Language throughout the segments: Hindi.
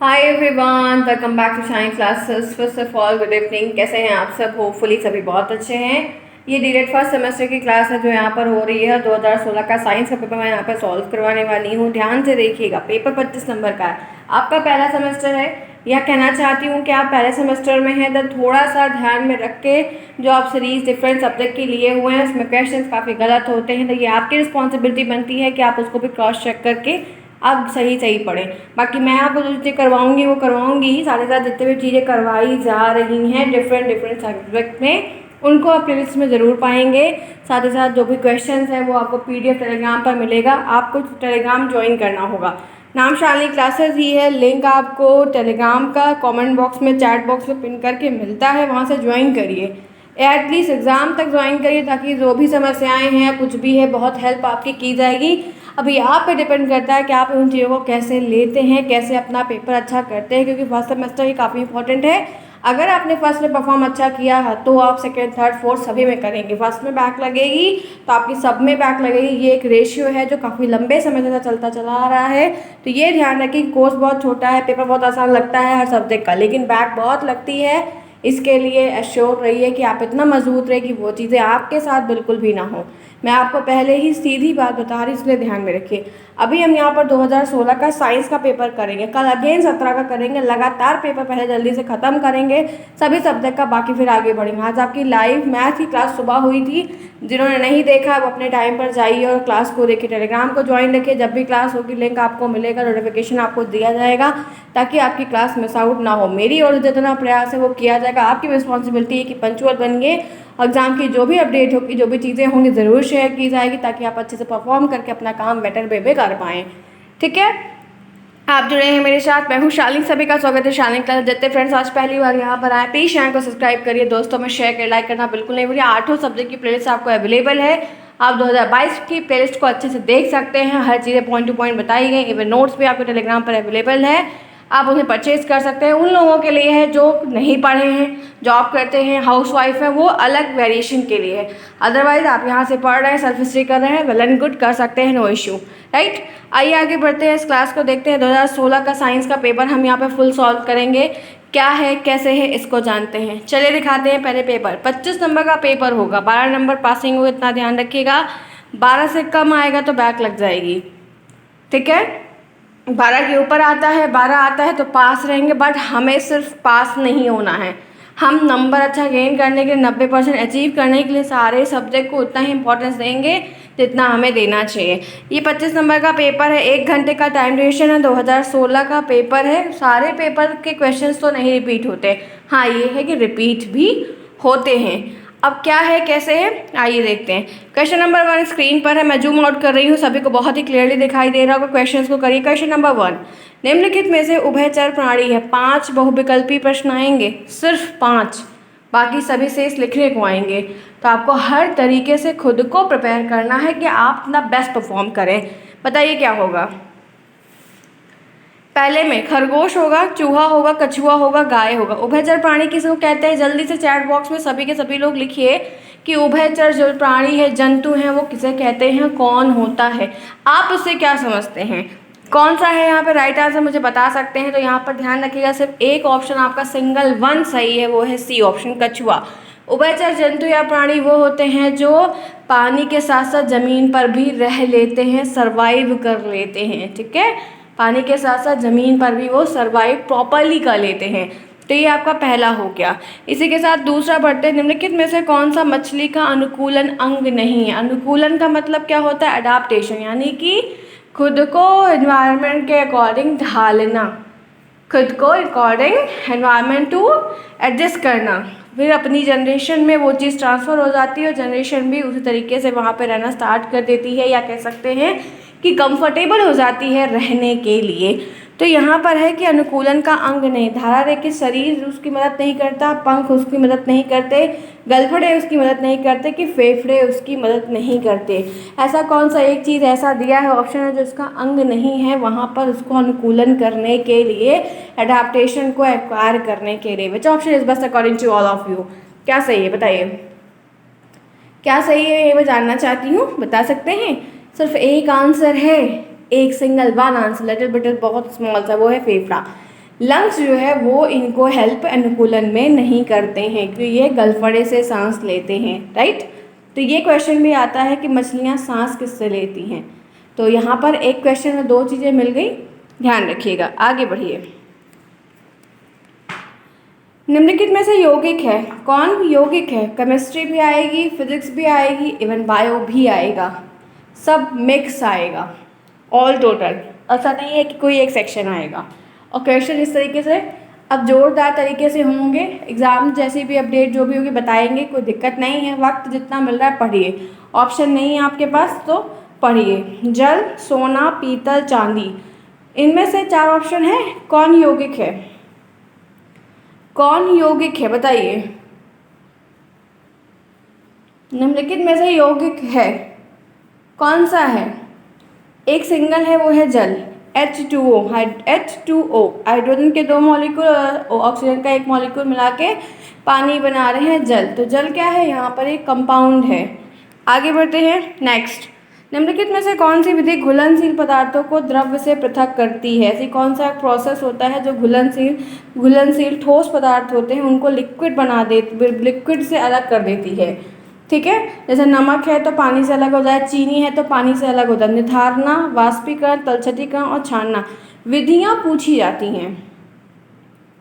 Hi everyone, welcome back to Shine Classes. First of all good evening. कैसे हैं आप सब? होपफुली सभी बहुत अच्छे हैं। ये डीलेट फर्स्ट सेमेस्टर की क्लास है जो यहाँ पर हो रही है। 2016 का साइंस का पेपर मैं यहाँ पर सॉल्व करवाने वाली हूँ। ध्यान से देखिएगा, पेपर 25 नंबर का है। आपका पहला सेमेस्टर है, यह कहना चाहती हूँ कि आप पहले सेमेस्टर में हैं, तो थोड़ा सा ध्यान में रख के जो आप सीरीज डिफरेंट सब्जेक्ट के लिए हुए हैं उसमें क्वेश्चन काफ़ी गलत होते हैं, तो ये आपकी रिस्पॉन्सिबिलिटी बनती है कि आप उसको भी क्रॉस चेक करके आप सही पढ़ें। बाकी मैं आपको जो चीज़ें करवाऊंगी वो करवाऊंगी ही, साथ ही साथ जितने भी चीज़ें करवाई जा रही हैं डिफरेंट सब्जेक्ट में उनको आप प्लेलिस्ट में ज़रूर पाएंगे। साथ ही साथ जो भी क्वेश्चंस हैं वो आपको पीडीएफ टेलीग्राम पर मिलेगा। आपको टेलीग्राम ज्वाइन करना होगा। नाम शालिनी क्लासेस ही है। लिंक आपको टेलीग्राम का कमेंट बॉक्स में, चैट बॉक्स में पिन करके मिलता है, वहाँ से ज्वाइन करिए। एटलीस्ट एग्ज़ाम तक ज्वाइन करिए ताकि जो भी समस्याएं हैं, कुछ भी है, बहुत हेल्प आपकी की जाएगी। अभी आप पे डिपेंड करता है कि आप उन चीज़ों को कैसे लेते हैं, कैसे अपना पेपर अच्छा करते हैं, क्योंकि फर्स्ट सेमेस्टर ही काफ़ी इंपॉर्टेंट है। अगर आपने फर्स्ट में परफॉर्म अच्छा किया है तो आप सेकेंड, थर्ड, फोर्थ सभी में करेंगे। फर्स्ट में बैक लगेगी तो आपकी सब में बैक लगेगी। ये एक रेशियो है जो काफ़ी लंबे समय से चलता चला आ रहा है। तो ये ध्यान रखिए कि कोर्स बहुत छोटा है, पेपर बहुत आसान लगता है हर सब्जेक्ट का, लेकिन बैक बहुत लगती है। इसके लिए एश्योर रहिए कि आप इतना मजबूत रहे कि वो चीज़ें आपके साथ बिल्कुल भी ना हो। मैं आपको पहले ही सीधी बात बता रही, इसलिए ध्यान में रखिए। अभी हम यहाँ पर 2016 का साइंस का पेपर करेंगे, कल अगेन 17 का करेंगे। लगातार पेपर पहले जल्दी से ख़त्म करेंगे सभी सब्जेक्ट का, बाकी फिर आगे बढ़ेंगे। आज आपकी लाइव मैथ की क्लास सुबह हुई थी। जिन्होंने नहीं देखा वो अपने टाइम पर जाइए और क्लास को देखिए। टेलीग्राम को ज्वाइन रखिए, जब भी क्लास होगी लिंक आपको मिलेगा, नोटिफिकेशन आपको दिया जाएगा ताकि आपकी क्लास मिस आउट ना हो। मेरी और जितना प्रयास है वो किया जाएगा। आपकी रिस्पॉन्सिबिलिटी है कि पंचुअल बनिए। एग्ज़ाम की जो भी अपडेट होगी, जो भी चीज़ें होंगी ज़रूर शेयर की जाएगी ताकि आप अच्छे से परफॉर्म करके अपना काम बेटर वे में कर पाएँ। ठीक है, आप जुड़े हैं मेरे साथ। मैं हूँ शालिनी, सभी का स्वागत है शालिनी क्लास। जितने फ्रेंड्स आज पहली बार यहाँ पर आए, प्लीज़ चैनल को सब्सक्राइब करिए, दोस्तों में शेयर कर, लाइक करना बिल्कुल नहीं भूलिए। 8 सब्जेक्ट की प्लेलिस्ट आपको अवेलेबल है। आप 2022 की प्लेलिस्ट को अच्छे से देख सकते हैं। हर चीज़ें पॉइंट टू पॉइंट बताई गई। इवन नोट्स भी आपको टेलीग्राम पर अवेलेबल है, आप उन्हें परचेज कर सकते हैं। उन लोगों के लिए है जो नहीं पढ़े हैं, जॉब करते हैं, हाउसवाइफ है, वो अलग वेरिएशन के लिए है। अदरवाइज आप यहाँ से पढ़ रहे हैं, सेल्फ हिस्ट्री कर रहे हैं, वेल एंड गुड, कर सकते हैं, नो इश्यू, राइट। आइए आगे बढ़ते हैं, इस क्लास को देखते हैं। 2016 का साइंस का पेपर हम यहाँ पे फुल सॉल्व करेंगे। क्या है, कैसे है, इसको जानते हैं। चलिए दिखाते हैं पहले पेपर। 25 नंबर का पेपर होगा, 12 नंबर पासिंग होगा, इतना ध्यान रखिएगा। 12 से कम आएगा तो बैक लग जाएगी, ठीक है। 12 के ऊपर आता है, 12 आता है तो पास रहेंगे, बट हमें सिर्फ पास नहीं होना है। हम नंबर अच्छा गेन करने के लिए, 90% अचीव करने के लिए सारे सब्जेक्ट को उतना ही इंपॉर्टेंस देंगे जितना हमें देना चाहिए। ये 25 नंबर का पेपर है, 1 घंटे का टाइम ड्यूरेशन है, 2016 का पेपर है। सारे पेपर के क्वेश्चंस तो नहीं रिपीट होते, हाँ ये है कि रिपीट भी होते हैं। अब क्या है, कैसे है, आइए देखते हैं। क्वेश्चन नंबर 1 स्क्रीन पर है, मैं जूम आउट कर रही हूँ, सभी को बहुत ही क्लियरली दिखाई दे रहा होगा। क्वेश्चंस को करिए। क्वेश्चन नंबर 1, निम्नलिखित में से उभयचर प्रणाली है। 5 बहुविकल्पी प्रश्न आएंगे, सिर्फ 5, बाकी सभी शेष लिखने को आएंगे। तो आपको हर तरीके से खुद को प्रिपेयर करना है कि आप अपना बेस्ट परफॉर्म करें। बताइए क्या होगा। पहले में खरगोश होगा, चूहा होगा, कछुआ होगा, गाय होगा। उभयचर प्राणी किसको कहते हैं? जल्दी से चैट बॉक्स में सभी के सभी लोग लिखिए कि उभयचर जो प्राणी है, जंतु हैं, वो किसे कहते हैं, कौन होता है। आप उससे क्या समझते हैं, कौन सा है यहाँ पे राइट आंसर मुझे बता सकते हैं। तो यहाँ पर ध्यान रखिएगा, सिर्फ एक ऑप्शन आपका सिंगल वन सही है, वो है सी ऑप्शन, कछुआ। उभयचर जंतु या प्राणी वो होते हैं जो पानी के साथ साथ जमीन पर भी रह लेते हैं, सर्वाइव कर लेते हैं, ठीक है। पानी के साथ साथ ज़मीन पर भी वो सर्वाइव प्रॉपरली कर लेते हैं। तो ये आपका पहला हो गया। इसी के साथ दूसरा बढ़ते हैं। निम्नलिखित में से कौन सा मछली का अनुकूलन अंग नहीं है? अनुकूलन का मतलब क्या होता है? अडाप्टेशन, यानी कि खुद को एनवायरनमेंट के अकॉर्डिंग ढालना, खुद को अकॉर्डिंग एनवायरनमेंट टू एडजस्ट करना। फिर अपनी जनरेशन में वो चीज़ ट्रांसफ़र हो जाती है और जनरेशन भी उसी तरीके से वहाँ पे रहना स्टार्ट कर देती है, या कह सकते हैं कि कंफर्टेबल हो जाती है रहने के लिए। तो यहाँ पर है कि अनुकूलन का अंग नहीं। धारा रेखित शरीर उसकी मदद नहीं करता, पंख उसकी मदद नहीं करते, गलफड़े उसकी मदद नहीं करते, कि फेफड़े उसकी मदद नहीं करते। ऐसा कौन सा एक चीज़ ऐसा दिया है ऑप्शन है जो इसका अंग नहीं है, वहाँ पर उसको अनुकूलन करने के लिए, एडाप्टेशन को एक्वायर करने के लिए। Which option is best according to all of you? क्या सही है बताइए, क्या सही है ये मैं जानना चाहती हूँ, बता सकते हैं। सिर्फ एक आंसर है, एक single one answer, little bit बहुत स्मॉल सा, वो है फेफड़ा। लंग्स जो है वो इनको हेल्प अनुकूलन में नहीं करते हैं क्योंकि ये गलफड़े से सांस लेते हैं, राइट। तो ये क्वेश्चन भी आता है कि मछलियाँ सांस किससे लेती हैं। तो यहाँ पर एक क्वेश्चन में दो चीज़ें मिल गई, ध्यान रखिएगा। आगे बढ़िए। निम्नलिखित में से यौगिक है, कौन यौगिक है? केमिस्ट्री भी आएगी, फिजिक्स भी आएगी, इवन बायो भी आएगा, सब मिक्स आएगा, ऑल टोटल। ऐसा नहीं है कि कोई एक सेक्शन आएगा। और क्वेश्चन इस तरीके से अब जोरदार तरीके से होंगे, एग्ज़ाम जैसी भी अपडेट जो भी होगी बताएंगे, कोई दिक्कत नहीं है। वक्त जितना मिल रहा है पढ़िए, ऑप्शन नहीं है आपके पास तो पढ़िए। जल, सोना, पीतल, चांदी, इनमें से चार ऑप्शन है, कौन यौगिक है? कौन यौगिक है बताइए? निम्नलिखित में से यौगिक है, कौन सा है? एक सिंगल है, वो है जल, H2O, H2O, हाइड्रोजन के दो मॉलिक्यूल और ऑक्सीजन का एक मॉलिक्यूल मिला के पानी बना रहे हैं जल। तो जल क्या है? यहाँ पर एक कंपाउंड है। आगे बढ़ते हैं, नेक्स्ट। निम्नलिखित में से कौन सी विधि घुलनशील पदार्थों को द्रव्य से पृथक करती है? ऐसी कौन सा प्रोसेस होता है जो घुलनशील ठोस पदार्थ होते हैं उनको लिक्विड बना दे, लिक्विड से अलग कर देती है? ठीक है, जैसे नमक है तो पानी से अलग हो जाए, चीनी है तो पानी से अलग हो जाए। निथारना, वाष्पीकरण, तलछटीकरण और छानना विधियाँ पूछी जाती हैं,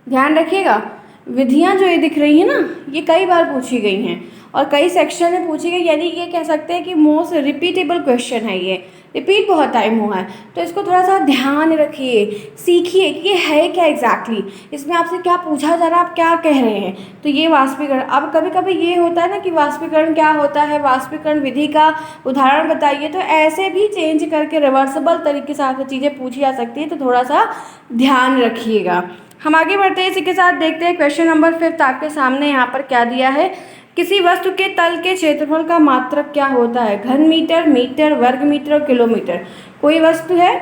ध्यान रखिएगा। विधियाँ जो ये दिख रही हैं ना, ये कई बार पूछी गई हैं और कई सेक्शन में पूछी गई, यानी ये कह सकते हैं कि मोस्ट रिपीटेबल क्वेश्चन है। ये रिपीट बहुत टाइम हुआ है, तो इसको थोड़ा सा ध्यान रखिए, सीखिए कि ये है क्या एग्जैक्टली, इसमें आपसे क्या पूछा जा रहा है, आप क्या कह रहे हैं। तो ये वाष्पीकरण, अब कभी कभी ये होता है ना कि वाष्पीकरण क्या होता है, वाष्पीकरण विधि का उदाहरण बताइए, तो ऐसे भी चेंज करके रिवर्सिबल तरीके से आपसे चीज़ें पूछी जा सकती है, तो थोड़ा सा ध्यान रखिएगा। हम आगे बढ़ते हैं, इसी के साथ देखते हैं क्वेश्चन नंबर 5 आपके सामने यहाँ पर क्या दिया है। किसी वस्तु के तल के क्षेत्रफल का मात्रक क्या होता है? घन मीटर, मीटर, वर्ग मीटर और किलोमीटर। कोई वस्तु है,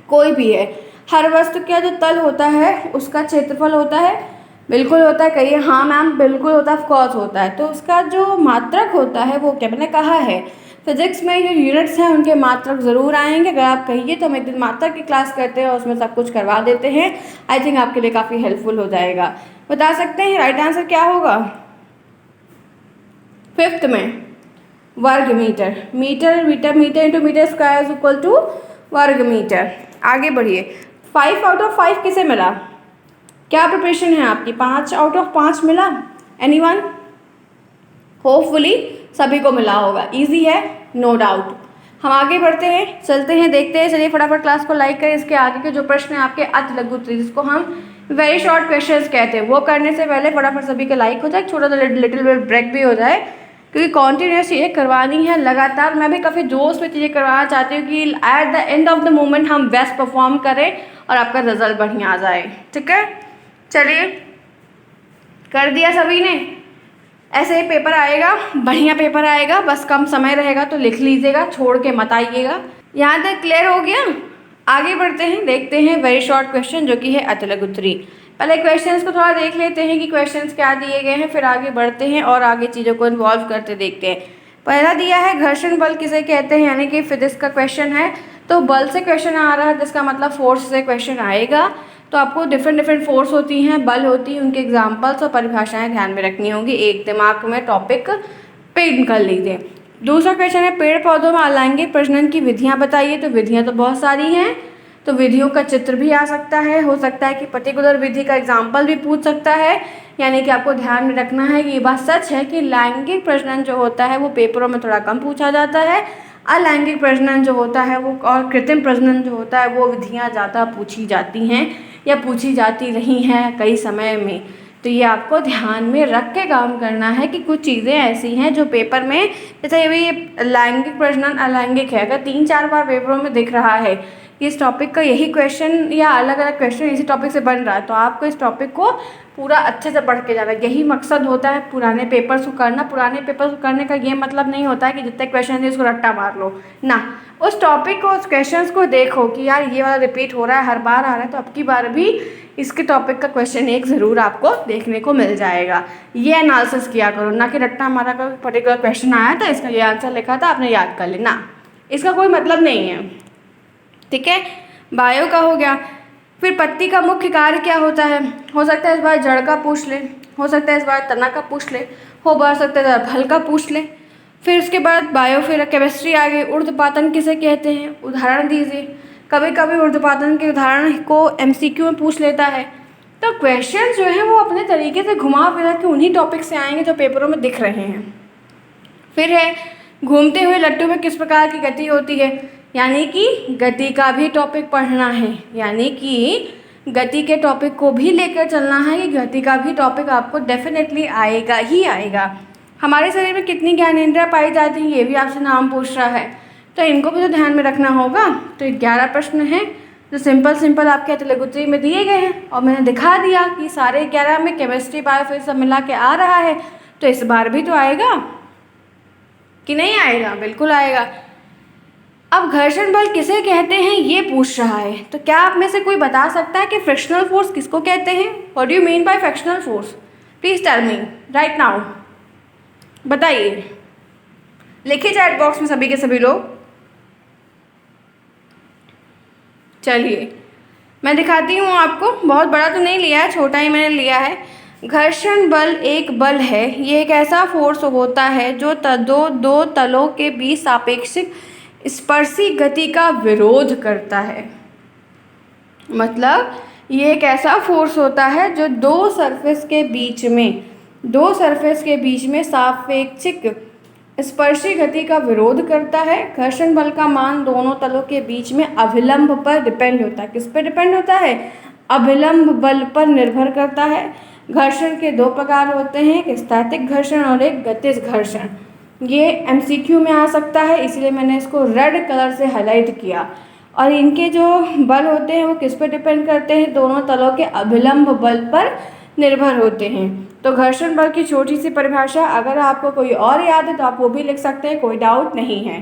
कोई भी है, हर वस्तु का जो तल होता है उसका क्षेत्रफल होता है, बिल्कुल होता है। कहिए हाँ मैम, बिल्कुल होता है, ऑफकोर्स होता है। तो उसका जो मात्रक होता है वो क्या मैंने कहा है, फिजिक्स में जो यूनिट्स हैं उनके मात्रक ज़रूर आएंगे। अगर आप कहिए तो हम एक दिन मात्रक की क्लास करते हैं और उसमें सब कुछ करवा देते हैं। आई थिंक आपके लिए काफ़ी हेल्पफुल हो जाएगा। बता सकते हैं राइट आंसर क्या होगा? 5th में वर्ग metre, metre metre metre into metre square is equal to वर्ग मीटर। आगे बढ़िए, 5 आउट ऑफ 5 किसे मिला? क्या प्रिपरेशन है आपकी? 5 आउट ऑफ 5 मिला? एनीवन? होपफुली सभी को मिला होगा, इजी है, नो डाउट। हम आगे बढ़ते हैं, चलते हैं, देखते हैं। चलिए फटाफट क्लास को लाइक करें। इसके आगे के जो प्रश्न हैं आपके अति लघु उत्तर, जिसको हम वेरी शॉर्ट क्वेश्चंस कहते हैं, वो करने से पहले फटाफट सभी के लाइक हो जाए, छोटा सा लिटिल बिट ब्रेक भी हो जाए, क्योंकि कॉन्टिन्यूस चीज़ें करवानी है लगातार। मैं भी काफ़ी जोश में चीज़ें करवाना चाहती हूँ कि at the end of the moment हम बेस्ट परफॉर्म करें और आपका रिजल्ट बढ़िया आ जाए। ठीक है, चलिए, कर दिया सभी ने? ऐसे ही पेपर आएगा, बढ़िया पेपर आएगा, बस कम समय रहेगा तो लिख लीजिएगा, छोड़ के मत आइएगा। यहाँ तक क्लियर हो गया? आगे बढ़ते हैं, देखते हैं वेरी शॉर्ट क्वेश्चन जो कि है अति लघु उत्तरी। पहले क्वेश्चंस को थोड़ा देख लेते हैं कि क्वेश्चंस क्या दिए गए हैं, फिर आगे बढ़ते हैं और आगे चीज़ों को इन्वॉल्व करते देखते हैं। पहला दिया है घर्षण बल किसे कहते हैं, यानी कि फिजिक्स का क्वेश्चन है। तो बल से क्वेश्चन आ रहा है, जिसका मतलब फोर्स से क्वेश्चन आएगा। तो आपको डिफरेंट फोर्स होती हैं, बल होती हैं, उनके एग्जाम्पल्स और परिभाषाएं ध्यान में रखनी होंगी। एक दिमाग में टॉपिक पिन कर लीजिए। दूसरा क्वेश्चन है पेड़ पौधों में अलैंगिक प्रजनन की विधियाँ बताइए। तो विधियाँ तो बहुत सारी हैं, तो विधियों का चित्र भी आ सकता है, हो सकता है कि पर्टिकुलर विधि का एग्जाम्पल भी पूछ सकता है। यानी कि आपको ध्यान में रखना है कि ये बात सच है कि लैंगिक प्रजनन जो होता है वो पेपरों में थोड़ा कम पूछा जाता है, अलैंगिक प्रजनन जो होता है वो और कृत्रिम प्रजनन जो होता है वो विधियाँ ज़्यादा पूछी जाती हैं या पूछी जाती रही हैं कई समय में। तो ये आपको ध्यान में रख के काम करना है कि कुछ चीज़ें ऐसी हैं जो पेपर में, जैसे ये लैंगिक प्रजनन अलैंगिक है, अगर 3-4 बार पेपरों में दिख रहा है कि इस टॉपिक का यही क्वेश्चन या अलग अलग क्वेश्चन इसी टॉपिक से बन रहा है, तो आपको इस टॉपिक को पूरा अच्छे से पढ़ के जाना। यही मकसद होता है पुराने पेपर्स को करना। पुराने पेपर्स को करने का ये मतलब नहीं होता है कि जितने क्वेश्चन है उसको रट्टा मार लो ना, उस टॉपिक को, उस क्वेश्चंस को देखो कि यार ये वाला रिपीट हो रहा है, हर बार आ रहा है, तो अब की बार भी इसके टॉपिक का क्वेश्चन एक ज़रूर आपको देखने को मिल जाएगा। ये एनालिसिस किया करो, ना कि रट्टा मारा करो। पर्टिकुलर क्वेश्चन आया था, इसका ये आंसर लिखा था, आपने याद कर लेना, इसका कोई मतलब नहीं है। ठीक है, बायो का हो गया। फिर पत्ती का मुख्य कार्य क्या होता है? हो सकता है इस बार जड़ का पूछ ले, हो सकता है इस बार तना का पूछ ले, हो सकता है फल का पूछ ले। फिर उसके बाद बायो फिर केमिस्ट्री आ गई। ऊर्ध्वपातन किसे कहते हैं? उदाहरण दीजिए। कभी कभी ऊर्ध्वपातन के उदाहरण को एमसीक्यू में पूछ लेता है। तो क्वेश्चन जो है वो अपने तरीके से घुमा फिरा के उन्हीं टॉपिक से आएंगे जो पेपरों में दिख रहे हैं। फिर है घूमते हुए लट्टू में किस प्रकार की गति होती है? यानी कि गति का भी टॉपिक पढ़ना है, यानी कि गति के टॉपिक को भी लेकर चलना है। ये गति का भी टॉपिक आपको डेफिनेटली आएगा ही आएगा। हमारे शरीर में कितनी ज्ञानेंद्रियाँ पाई जाती हैं, ये भी आपसे नाम पूछ रहा है, तो इनको भी तो ध्यान में रखना होगा। तो 11 प्रश्न हैं जो सिंपल आपके तेलुगुत्री में दिए गए हैं और मैंने दिखा दिया कि सारे 11 में केमिस्ट्री बायो फिर सब मिला के आ रहा है। तो इस बार भी तो आएगा कि नहीं आएगा? बिल्कुल आएगा। अब घर्षण बल किसे कहते हैं ये पूछ रहा है, तो क्या आप में से कोई बता सकता है कि फ्रिक्शनल फोर्स किसको कहते हैं? What do you mean by frictional force? Please tell me right now, बताइए, लिखिए चैट बॉक्स में सभी के सभी लोग। चलिए मैं दिखाती हूँ आपको, बहुत बड़ा तो नहीं लिया है, छोटा ही मैंने लिया है। घर्षण बल एक बल है, ये एक ऐसा फोर्स होता है जो दो तलों के बीच सापेक्षिक स्पर्शी गति का विरोध करता है। मतलब ये एक ऐसा फोर्स होता है जो दो सरफेस के बीच में सापेक्षिक स्पर्शी गति का विरोध करता है। घर्षण बल का मान दोनों तलों के बीच में अभिलंब पर डिपेंड होता है। किस पर डिपेंड होता है? अभिलंब बल पर निर्भर करता है। घर्षण के दो प्रकार होते हैं, एक स्थैतिक घर्षण और एक गतिज घर्षण। ये एमसीक्यू में आ सकता है, इसलिए मैंने इसको रेड कलर से हाईलाइट किया। और इनके जो बल होते हैं वो किस पर डिपेंड करते हैं? दोनों तलों के अभिलंब बल पर निर्भर होते हैं। तो घर्षण बल की छोटी सी परिभाषा अगर आपको कोई और याद है तो आप वो भी लिख सकते हैं, कोई डाउट नहीं है।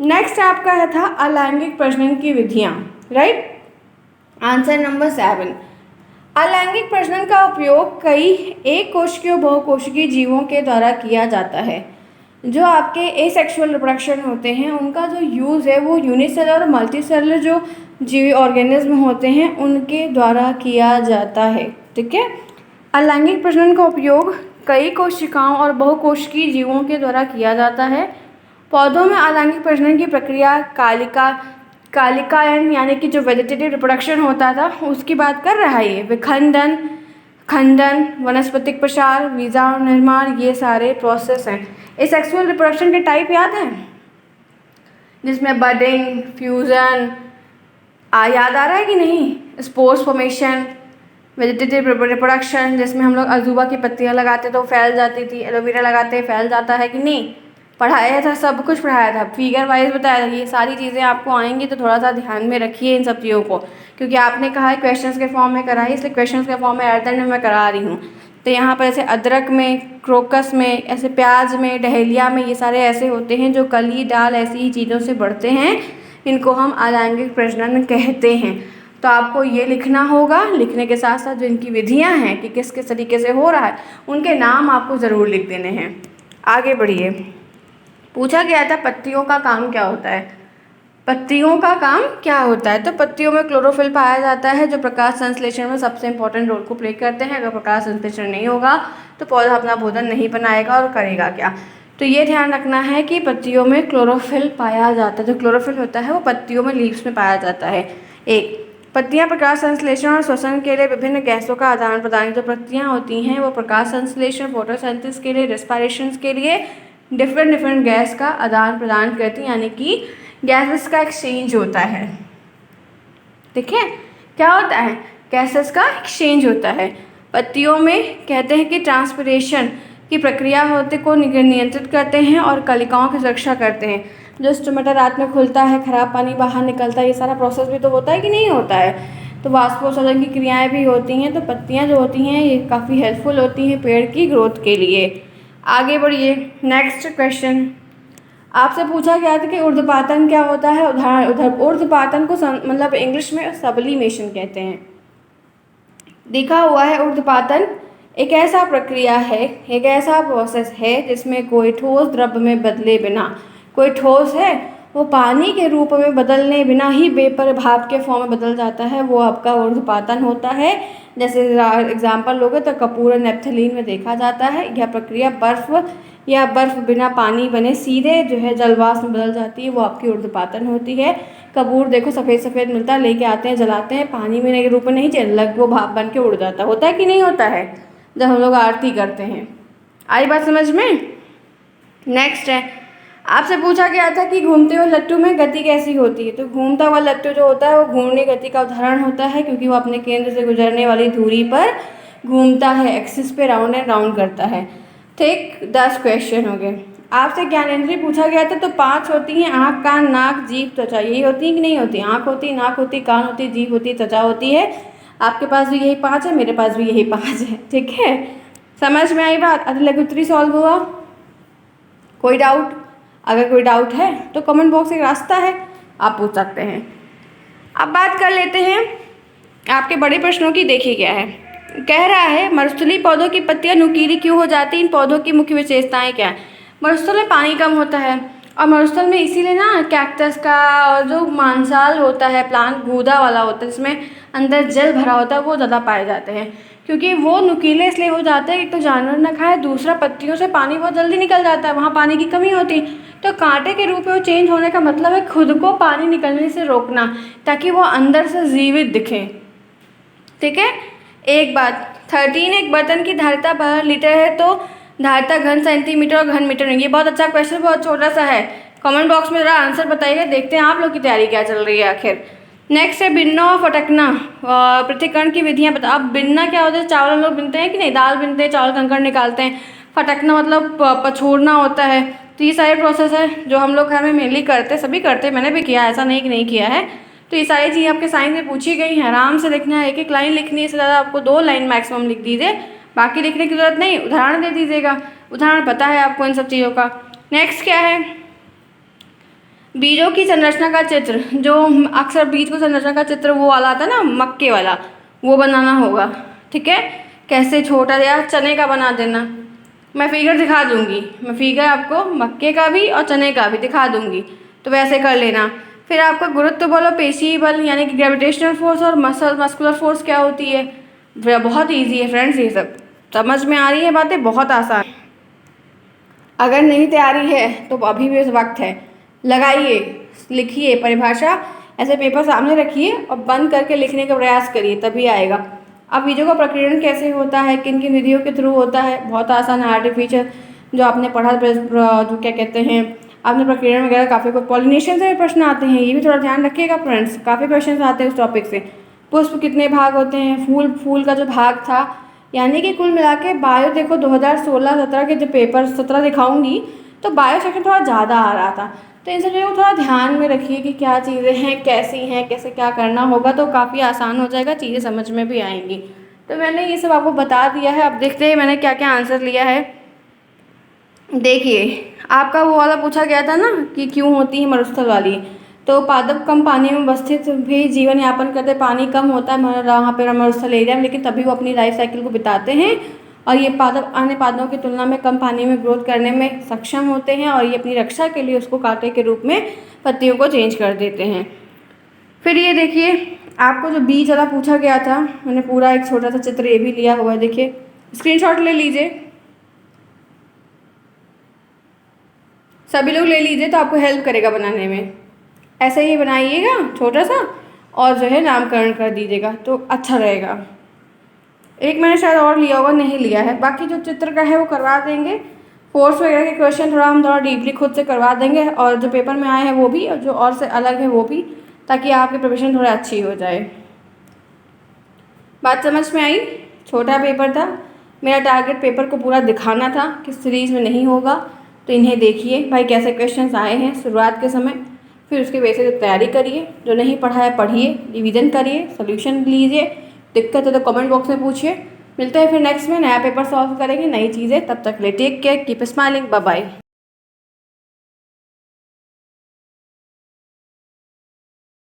नेक्स्ट आपका है था अलैंगिक प्रजनन की विधियाँ, राइट? Answer number 7। अलैंगिक प्रजनन का उपयोग कई एक कोशिकीय और बहुकोशिकीय जीवों के द्वारा किया जाता है। जो आपके एसेक्सुअल रिप्रोडक्शन होते हैं उनका जो यूज़ है वो यूनिसेलुलर और मल्टीसेलुलर जो जीवी ऑर्गेनिज्म होते हैं उनके द्वारा किया जाता है, ठीक है। अलैंगिक प्रजनन का उपयोग कई कोशिकाओं और बहुकोशिकीय जीवों के द्वारा किया जाता है। पौधों में अलैंगिक प्रजनन की प्रक्रिया कालिकायन यानी कि जो वेजिटेटिव रिप्रोडक्शन होता था उसकी बात कर रहा है ये। विखंडन, खंडन, वनस्पतिक प्रसार, बीजाणु निर्माण, ये सारे प्रोसेस हैं। इस सेक्सुअल रिप्रोडक्शन के टाइप याद है जिसमें बडिंग, फ्यूजन याद आ रहा है कि नहीं? स्पोर्स फॉर्मेशन, वेजिटेटिव रिप्रोडक्शन जिसमें हम लोग अजूबा की पत्तियां लगाते तो फैल जाती थी, एलोवेरा लगाते फैल जाता है कि नहीं? पढ़ाया था, सब कुछ पढ़ाया था, फिगर वाइज बताया था। ये सारी चीज़ें आपको आएंगी तो थोड़ा सा ध्यान में रखिए इन सब चीज़ों को, क्योंकि आपने कहा है क्वेश्चंस के फॉर्म में कराई, इसलिए क्वेश्चंस के फॉर्म में एट द एंड मैं करा रही हूँ। तो यहाँ पर ऐसे अदरक में, क्रोकस में, ऐसे प्याज में, डहेलिया में, ये सारे ऐसे होते हैं जो कली डाल ऐसी ही चीज़ों से बढ़ते हैं, इनको हम अलैंगिक प्रजनन कहते हैं। तो आपको ये लिखना होगा, लिखने के साथ साथ जो इनकी विधियाँ हैं कि किस किस तरीके से हो रहा है उनके नाम आपको ज़रूर लिख देने हैं। आगे बढ़िए। पूछा गया था पत्तियों का काम क्या होता है? पत्तियों का काम क्या होता है? तो पत्तियों में क्लोरोफिल पाया जाता है जो प्रकाश संश्लेषण में सबसे इंपॉर्टेंट रोल को प्ले करते हैं। अगर प्रकाश संश्लेषण नहीं होगा तो पौधा अपना भोजन नहीं बनाएगा और करेगा क्या? तो ये ध्यान रखना है कि पत्तियों में क्लोरोफिल पाया जाता है। जो क्लोरोफिल होता है वो पत्तियों में, लीव्स में पाया जाता है। एक, पत्तियां प्रकाश संश्लेषण और श्वसन के लिए विभिन्न गैसों का आदान प्रदान, जो पत्तियां होती हैं वो प्रकाश संश्लेषण, फोटोसिंथेसिस के लिए, रेस्पिरेशन के लिए डिफरेंट गैस का आदान प्रदान करती हैं, यानी कि गैसेस का एक्सचेंज होता है। ठीक है, क्या होता है? गैसेस का एक्सचेंज होता है। पत्तियों में कहते हैं कि ट्रांसपिरेशन की प्रक्रिया होते को नियंत्रित करते हैं और कलिकाओं की सुरक्षा करते हैं। जो स्टोमेटा रात में खुलता है, खराब पानी बाहर निकलता है, ये सारा प्रोसेस भी तो होता है कि नहीं होता है? तो वाष्पोत्सर्जन की क्रियाएं भी होती हैं। तो पत्तियां जो होती हैं ये काफ़ी हेल्पफुल होती हैं पेड़ की ग्रोथ के लिए। आगे बढ़िए। नेक्स्ट क्वेश्चन आपसे पूछा गया था कि ऊर्ध्वपातन क्या होता है? उधर ऊर्ध्वपातन को मतलब इंग्लिश में सब्लिमेशन कहते हैं। लिखा हुआ है ऊर्ध्वपातन एक ऐसा प्रक्रिया है, एक ऐसा प्रोसेस है जिसमें कोई ठोस द्रव्य में बदले बिना, कोई ठोस है वो पानी के रूप में बदलने बिना ही वेपर भाप के फॉर्म में बदल जाता है, वो आपका ऊर्ध्वपातन होता है। जैसे एग्जाम्पल लोगे तो कपूर और नेप्थलीन में देखा जाता है। यह प्रक्रिया बर्फ बिना पानी बने सीधे जो है जलवाष्प में बदल जाती है, वो आपकी ऊर्ध्वपातन होती है। कपूर देखो सफ़ेद सफ़ेद मिलता है, लेके आते हैं जलाते हैं, पानी में के रूप में नहीं लग वो भाप बन के उड़ जाता होता है कि नहीं होता है जब हम लोग आरती करते हैं। आई बात समझ में? नेक्स्ट है, आपसे पूछा गया था कि घूमते हुए लट्टू में गति कैसी होती है। तो घूमता हुआ लट्टू जो होता है वो घूर्णी गति का उदाहरण होता है, क्योंकि वो अपने केंद्र से गुजरने वाली दूरी पर घूमता है, एक्सिस पे राउंड एंड राउंड करता है। ठीक, 10 क्वेश्चन हो गए। आपसे ज्ञानेंद्रिय पूछा गया था, तो 5 होती हैं, आँख, कान, नाक, जीभ, त्वचा। यही होती है कि नहीं होती? आँख होती, नाक होती, कान होती, जीभ होती, त्वचा होती है। आपके पास भी यही 5 है, मेरे पास भी यही 5 है। ठीक है, समझ में आई बात? अति लघु उत्तरी सॉल्व हुआ? कोई डाउट? अगर कोई डाउट है तो कमेंट बॉक्स एक रास्ता है, आप पूछ सकते हैं। अब बात कर लेते हैं आपके बड़े प्रश्नों की। देखिए क्या है, कह रहा है मरुस्थलीय पौधों की पत्तियां नुकीली क्यों हो जाती हैं, इन पौधों की मुख्य विशेषताएं क्या है। मरुस्थल में पानी कम होता है, और मरुस्थल में इसीलिए ना कैक्टस का और जो मांसाल होता है प्लांट गूदा वाला होता है, जिसमें अंदर जल भरा होता है, वो ज़्यादा पाए जाते हैं। क्योंकि वो नुकीले इसलिए हो जाते हैं, एक तो जानवर ना खाए, दूसरा पत्तियों से पानी बहुत जल्दी निकल जाता है, वहाँ पानी की कमी होती। तो कांटे के रूप में वो चेंज होने का मतलब है खुद को पानी निकलने से रोकना, ताकि वो अंदर से जीवित दिखें। ठीक है, एक बात 13 एक बर्तन की धारिता 12 लीटर है, तो धारिता घन सेंटीमीटर और घन मीटर में। ये बहुत अच्छा क्वेश्चन, बहुत छोटा सा है। कमेंट बॉक्स में ज़रा आंसर बताइएगा, देखते हैं आप लोग की तैयारी क्या चल रही है आखिर। नेक्स्ट है बिनना और फटकना, पृथक्करण की विधियाँ बता। अब बिनना क्या होता है, चावल हम लोग बिनते हैं कि नहीं, दाल बिनते हैं, चावल कंकड़ निकालते हैं। फटकना मतलब पछोड़ना होता है। तो ये सारे प्रोसेस है जो हम लोग घर में मेनली करते हैं, सभी करते हैं, मैंने भी किया, ऐसा नहीं कि नहीं किया है। तो ये सारी चीज़ें आपके साइंस में पूछी गई हैं, आराम से लिखना है, एक एक लाइन लिखनी है, इससे ज़्यादा आपको 2 लाइन मैक्सिमम लिख दीजिए, बाकी लिखने की जरूरत नहीं, उदाहरण दे दीजिएगा, उदाहरण पता है आपको इन सब चीज़ों का। नेक्स्ट क्या है, बीजों की संरचना का चित्र, जो अक्सर बीज को संरचना का चित्र वो वाला आता है ना, मक्के वाला, वो बनाना होगा। ठीक है, कैसे छोटा या चने का बना देना, मैं फिगर दिखा दूंगी, मैं फिगर आपको मक्के का भी और चने का भी दिखा दूंगी, तो वैसे कर लेना। फिर आपका गुरुत्व बल और पेशी बल यानी कि ग्रेविटेशनल फोर्स और मस्कुलर फोर्स क्या होती है। बहुत ईजी है फ्रेंड्स, ये सब समझ में आ रही है बातें, बहुत आसान। अगर नहीं तैयारी है तो अभी भी वक्त है, लगाइए, लिखिए परिभाषा, ऐसे पेपर सामने रखिए और बंद करके लिखने का प्रयास करिए, तभी आएगा। अब बीजों का प्रकीर्णन कैसे होता है, किन किन विधियों के थ्रू होता है, बहुत आसान है। आर्टिफिशियल जो आपने पढ़ा, जो क्या कहते हैं आपने प्रकीर्णन वगैरह, काफ़ी कुछ पॉलिनेशन से भी प्रश्न आते हैं, ये भी थोड़ा ध्यान रखिएगा फ्रेंड्स, काफ़ी क्वेश्चन आते हैं उस टॉपिक से। पुष्प कितने भाग होते हैं, फूल का जो भाग था, यानी कि कुल मिला के बायो देखो 2016-17 के जो पेपर 17 दिखाऊंगी, तो बायो सेक्शन थोड़ा ज़्यादा आ रहा था। तो इन सब चीज़ों को थोड़ा ध्यान में रखिए कि क्या चीज़ें हैं, कैसी हैं, कैसे क्या करना होगा, तो काफ़ी आसान हो जाएगा, चीज़ें समझ में भी आएंगी। तो मैंने ये सब आपको बता दिया है। अब देखते हैं मैंने क्या क्या आंसर लिया है। देखिए, आपका वो वाला पूछा गया था ना कि क्यों होती है मरुस्थल वाली, तो पादप कम पानी में अवस्थित भी जीवन यापन करते, पानी कम होता है वहाँ पे मरुस्थल एरिया में, लेकिन तभी वो अपनी लाइफ साइकिल को बिताते हैं, और ये पादप अन्य पादपों की तुलना में कम पानी में ग्रोथ करने में सक्षम होते हैं, और ये अपनी रक्षा के लिए उसको कांटे के रूप में पत्तियों को चेंज कर देते हैं। फिर ये देखिए, आपको जो बीज वाला पूछा गया था, मैंने पूरा एक छोटा सा चित्र ये भी लिया हुआ है, देखिए स्क्रीनशॉट ले लीजिए, सभी लोग ले लीजिए, तो आपको हेल्प करेगा बनाने में। ऐसे ही बनाइएगा छोटा सा, और जो है नामकरण कर दीजिएगा, तो अच्छा रहेगा। एक मैंने शायद और लिया होगा, नहीं लिया है, बाकी जो चित्र का है वो करवा देंगे। फोर्स वगैरह के क्वेश्चन हम थोड़ा डीपली खुद से करवा देंगे, और जो पेपर में आए हैं वो भी, और जो और से अलग है वो भी, ताकि आपकी प्रिपरेशन थोड़ी अच्छी हो जाए। बात समझ में आई? छोटा पेपर था, मेरा टारगेट पेपर को पूरा दिखाना था कि सीरीज़ में नहीं होगा। तो इन्हें देखिए भाई कैसे क्वेश्चंस आए हैं शुरुआत के समय, फिर उसके बेसिस पे तैयारी करिए, जो नहीं पढ़ा है पढ़िए, रिवीजन करिए, सोल्यूशन लीजिए, दिक्कत है तो कमेंट बॉक्स में पूछिए। मिलते हैं फिर नेक्स्ट में, नया पेपर सॉल्व करेंगे, नई चीज़ें। तब तक ले take care, keep smiling, bye bye.